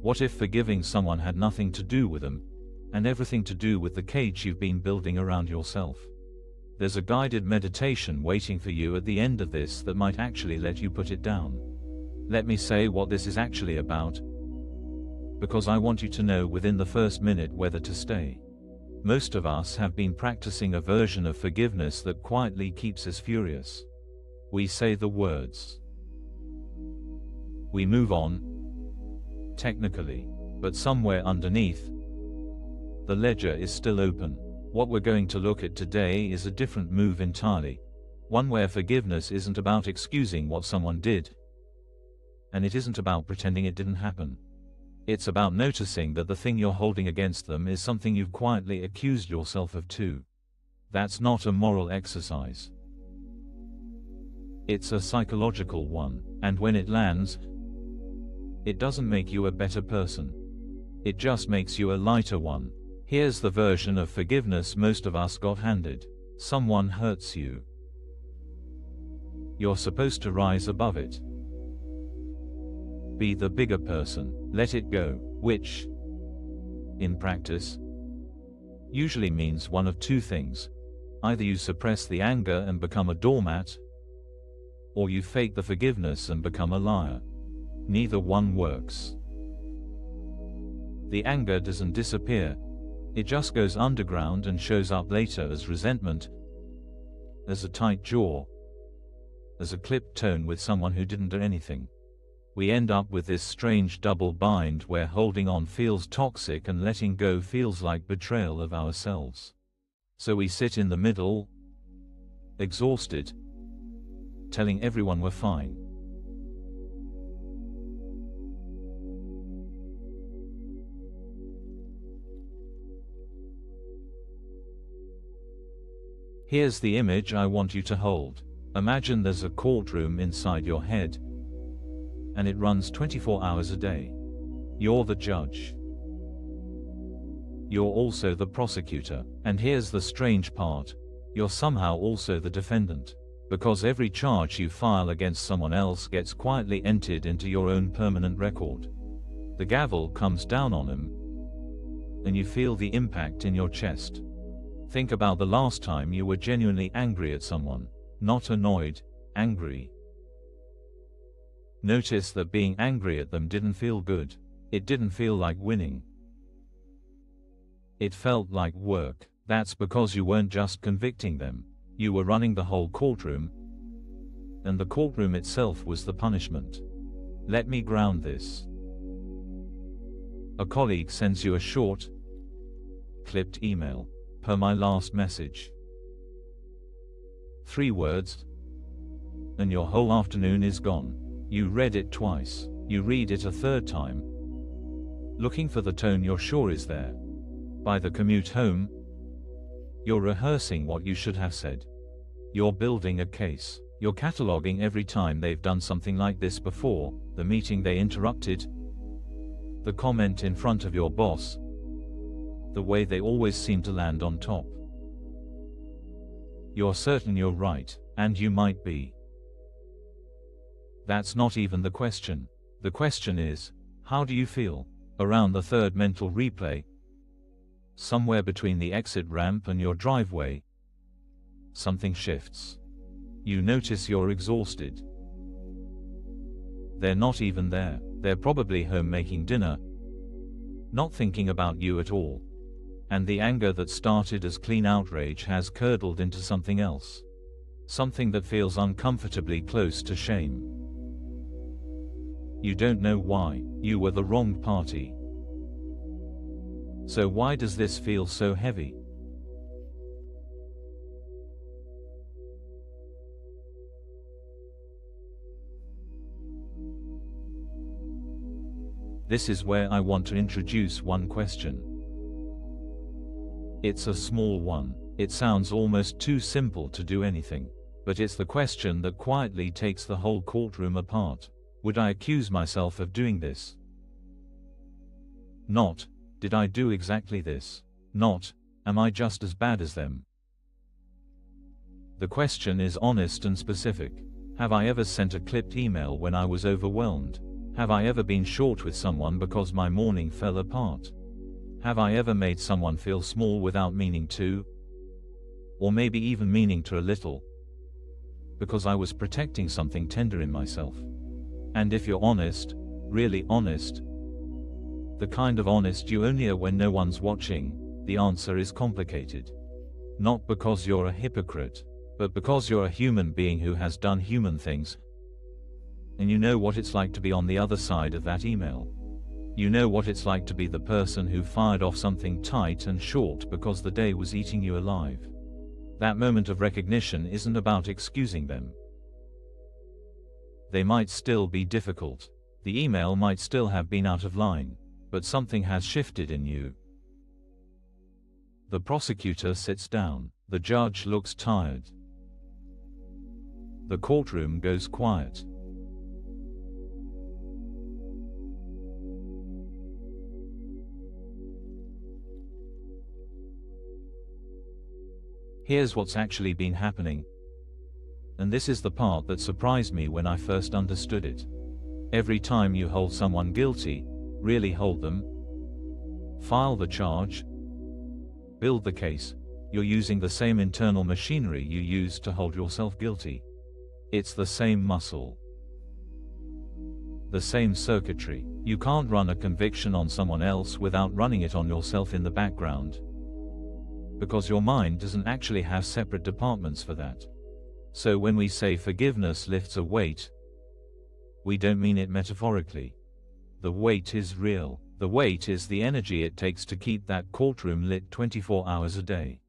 What if forgiving someone had nothing to do with them, and everything to do with the cage you've been building around yourself? There's a guided meditation waiting for you at the end of this that might actually let you put it down. Let me say what this is actually about, because I want you to know within the first minute whether to stay. Most of us have been practicing a version of forgiveness that quietly keeps us furious. We say the words. We move on, technically, but somewhere underneath, the ledger is still open. What we're going to look at today is a different move entirely. One where forgiveness isn't about excusing what someone did. And it isn't about pretending it didn't happen. It's about noticing that the thing you're holding against them is something you've quietly accused yourself of too. That's not a moral exercise. It's a psychological one, and when it lands, it doesn't make you a better person. It just makes you a lighter one. Here's the version of forgiveness most of us got handed. Someone hurts you. You're supposed to rise above it. Be the bigger person, let it go, which, in practice, usually means one of two things. Either you suppress the anger and become a doormat, or you fake the forgiveness and become a liar. Neither one works. The anger doesn't disappear. It just goes underground and shows up later as resentment, as a tight jaw, as a clipped tone with someone who didn't do anything. We end up with this strange double bind where holding on feels toxic and letting go feels like betrayal of ourselves. So we sit in the middle, exhausted, telling everyone we're fine. Here's the image I want you to hold. Imagine there's a courtroom inside your head, and it runs 24 hours a day. You're the judge. You're also the prosecutor. And here's the strange part. You're somehow also the defendant. Because every charge you file against someone else gets quietly entered into your own permanent record. The gavel comes down on him, and you feel the impact in your chest. Think about the last time you were genuinely angry at someone. Not annoyed, angry. Notice that being angry at them didn't feel good. It didn't feel like winning. It felt like work. That's because you weren't just convicting them. You were running the whole courtroom, and the courtroom itself was the punishment. Let me ground this. A colleague sends you a short, clipped email. Per my last message. 3 words, and your whole afternoon is gone. You read it twice. You read it a third time, looking for the tone you're sure is there. By the commute home, you're rehearsing what you should have said. You're building a case. You're cataloging every time they've done something like this before, the meeting they interrupted, the comment in front of your boss, the way they always seem to land on top. You're certain you're right, and you might be. That's not even the question. The question is, how do you feel? Around the third mental replay, somewhere between the exit ramp and your driveway, something shifts. You notice you're exhausted. They're not even there. They're probably home making dinner, not thinking about you at all. And the anger that started as clean outrage has curdled into something else. Something that feels uncomfortably close to shame. You don't know why. You were the wrong party. So why does this feel so heavy? This is where I want to introduce one question. It's a small one. It sounds almost too simple to do anything. But it's the question that quietly takes the whole courtroom apart. Would I accuse myself of doing this? Not, did I do exactly this? Not, am I just as bad as them? The question is honest and specific. Have I ever sent a clipped email when I was overwhelmed? Have I ever been short with someone because my morning fell apart? Have I ever made someone feel small without meaning to? Or maybe even meaning to a little? Because I was protecting something tender in myself. And if you're honest, really honest, the kind of honest you only are when no one's watching, the answer is complicated. Not because you're a hypocrite, but because you're a human being who has done human things. And you know what it's like to be on the other side of that email. You know what it's like to be the person who fired off something tight and short because the day was eating you alive. That moment of recognition isn't about excusing them. They might still be difficult. The email might still have been out of line, but something has shifted in you. The prosecutor sits down. The judge looks tired. The courtroom goes quiet. Here's what's actually been happening. And this is the part that surprised me when I first understood it. Every time you hold someone guilty, really hold them, file the charge, build the case, you're using the same internal machinery you used to hold yourself guilty. It's the same muscle, the same circuitry. You can't run a conviction on someone else without running it on yourself in the background, because your mind doesn't actually have separate departments for that. So when we say forgiveness lifts a weight, we don't mean it metaphorically. The weight is real. The weight is the energy it takes to keep that courtroom lit 24 hours a day.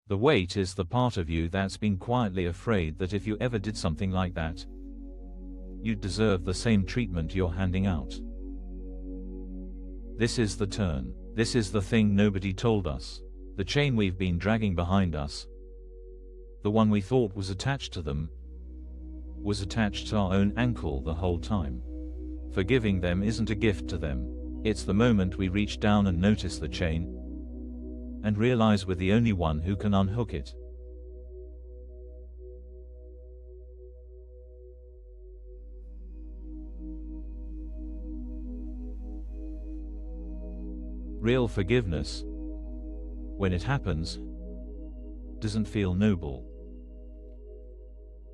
The weight is the part of you that's been quietly afraid that if you ever did something like that, you'd deserve the same treatment you're handing out. This is the turn. This is the thing nobody told us. The chain we've been dragging behind us, the one we thought was attached to them, was attached to our own ankle the whole time. Forgiving them isn't a gift to them. It's the moment we reach down and notice the chain, and realize we're the only one who can unhook it. Real forgiveness, when it happens, doesn't feel noble.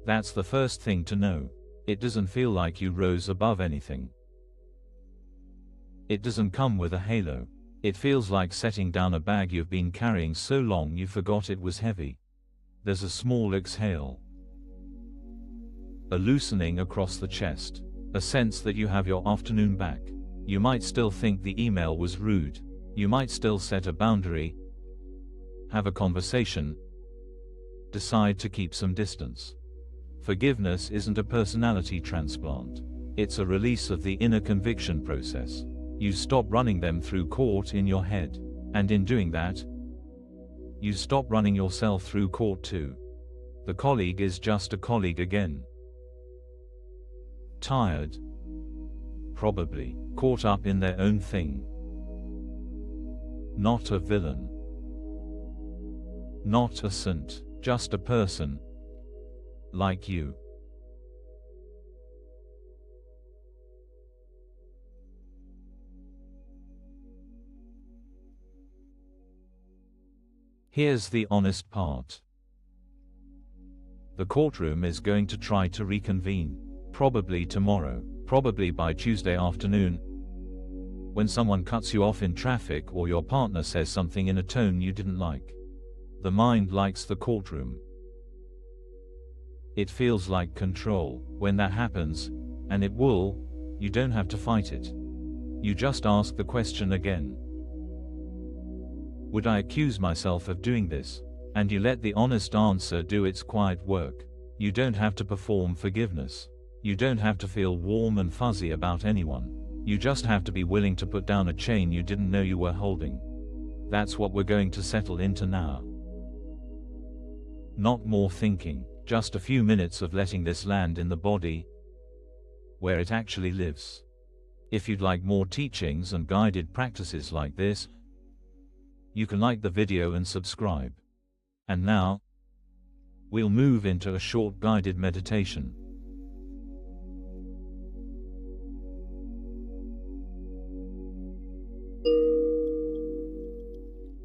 That's the first thing to know. It doesn't feel like you rose above anything. It doesn't come with a halo. It feels like setting down a bag you've been carrying so long you forgot it was heavy. There's a small exhale, a loosening across the chest, a sense that you have your afternoon back. You might still think the email was rude. You might still set a boundary, have a conversation, decide to keep some distance. Forgiveness isn't a personality transplant. It's a release of the inner conviction process. You stop running them through court in your head. And in doing that, you stop running yourself through court too. The colleague is just a colleague again. Tired. Probably. Caught up in their own thing. Not a villain. Not a saint. Just a person. Like you. Here's the honest part. The courtroom is going to try to reconvene. Probably tomorrow. Probably by Tuesday afternoon. When someone cuts you off in traffic or your partner says something in a tone you didn't like. The mind likes the courtroom. It feels like control. When that happens, and it will, you don't have to fight it. You just ask the question again. Would I accuse myself of doing this? And you let the honest answer do its quiet work. You don't have to perform forgiveness. You don't have to feel warm and fuzzy about anyone. You just have to be willing to put down a chain you didn't know you were holding. That's what we're going to settle into now. Not more thinking, just a few minutes of letting this land in the body, where it actually lives. If you'd like more teachings and guided practices like this, you can like the video and subscribe. And now, we'll move into a short guided meditation.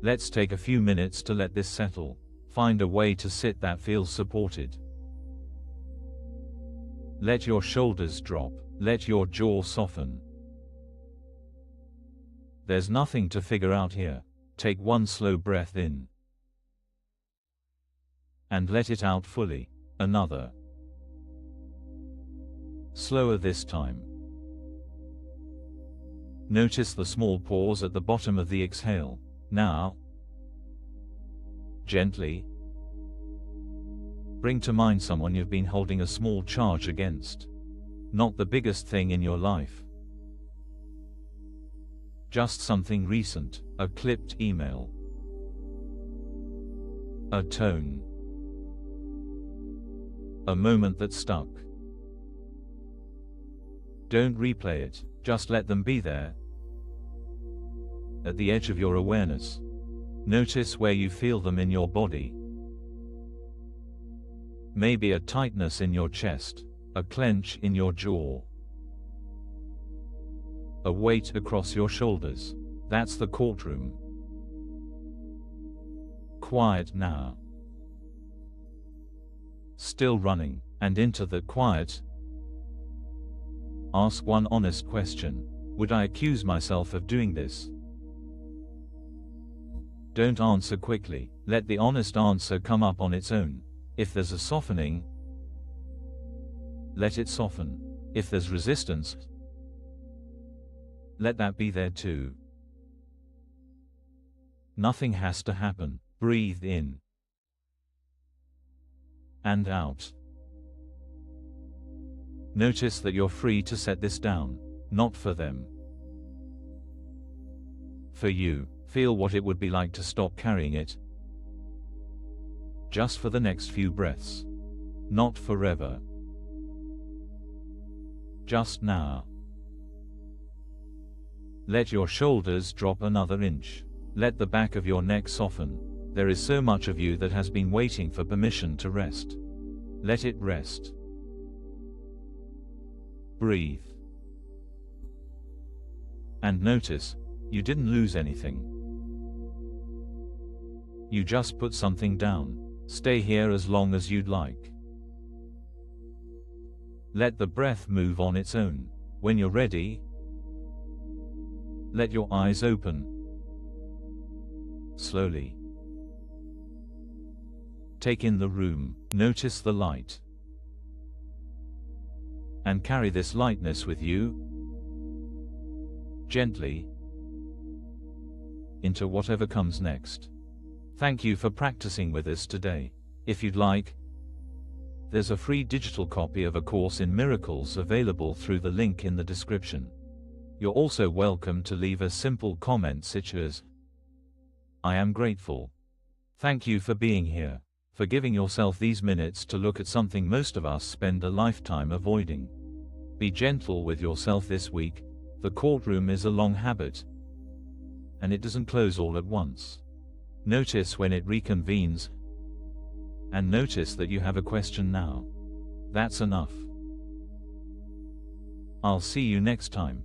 Let's take a few minutes to let this settle. Find a way to sit that feels supported. Let your shoulders drop. Let your jaw soften. There's nothing to figure out here. Take one slow breath in. And let it out fully. Another. Slower this time. Notice the small pause at the bottom of the exhale. Now, gently, bring to mind someone you've been holding a small charge against. Not the biggest thing in your life. Just something recent, a clipped email, a tone, a moment that stuck. Don't replay it, just let them be there. At the edge of your awareness. Notice where you feel them in your body. Maybe a tightness in your chest, a clench in your jaw, a weight across your shoulders. That's the courtroom. Quiet now. Still running, and into the quiet. Ask one honest question. Would I accuse myself of doing this? Don't answer quickly. Let the honest answer come up on its own. If there's a softening, let it soften. If there's resistance, let that be there too. Nothing has to happen. Breathe in and out. Notice that you're free to set this down, not for them. For you. Feel what it would be like to stop carrying it. Just for the next few breaths. Not forever. Just now. Let your shoulders drop another inch. Let the back of your neck soften. There is so much of you that has been waiting for permission to rest. Let it rest. Breathe. And notice, you didn't lose anything. You just put something down. Stay here as long as you'd like. Let the breath move on its own. When you're ready, let your eyes open. Slowly. Take in the room. Notice the light. And carry this lightness with you, gently, into whatever comes next. Thank you for practicing with us today. If you'd like, there's a free digital copy of A Course in Miracles available through the link in the description. You're also welcome to leave a simple comment such as, "I am grateful. Thank you for being here," for giving yourself these minutes to look at something most of us spend a lifetime avoiding. Be gentle with yourself this week. The courtroom is a long habit, and it doesn't close all at once. Notice when it reconvenes, and notice that you have a question now. That's enough. I'll see you next time.